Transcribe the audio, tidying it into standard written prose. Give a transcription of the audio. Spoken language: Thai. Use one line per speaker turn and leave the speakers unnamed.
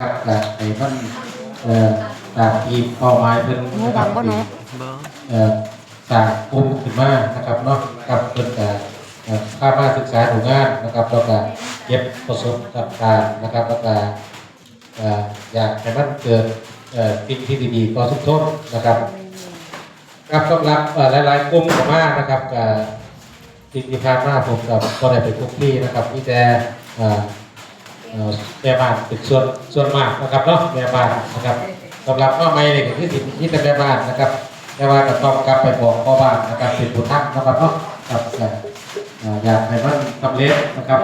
ครับจากในมันจากทีมเป้าหมายเป็นนะครับจากกลุ่มขึ้นมานะครับเนาะกับเพื่อนกับข้ามาศึกษาดูงานนะครับแล้วก็เก็บประสบการณ์นะครับแล้วก็อยากให้มันเกิดสิ่งที่ดีๆต่อทุกทนนะครับกับสำหรับหลายๆกลุ่มของมานะครับสิ่งที่ผ่านมาผมก็ได้ไปทุกที่นะครับที่แต่แม่บ้านเป็นส่วนมากนะครับเนาะแม่บ้านนะครับสำหรับพ่อไม่เลยก็คือสิ่งที่เป็นแม่บ้านนะครับแม่บ้านก็ต้องกลับไปบอกพ่อบ้านนะครับเป็นผู้ทักนะครับเนาะครับอยากให้มันสำเร็จนะครับ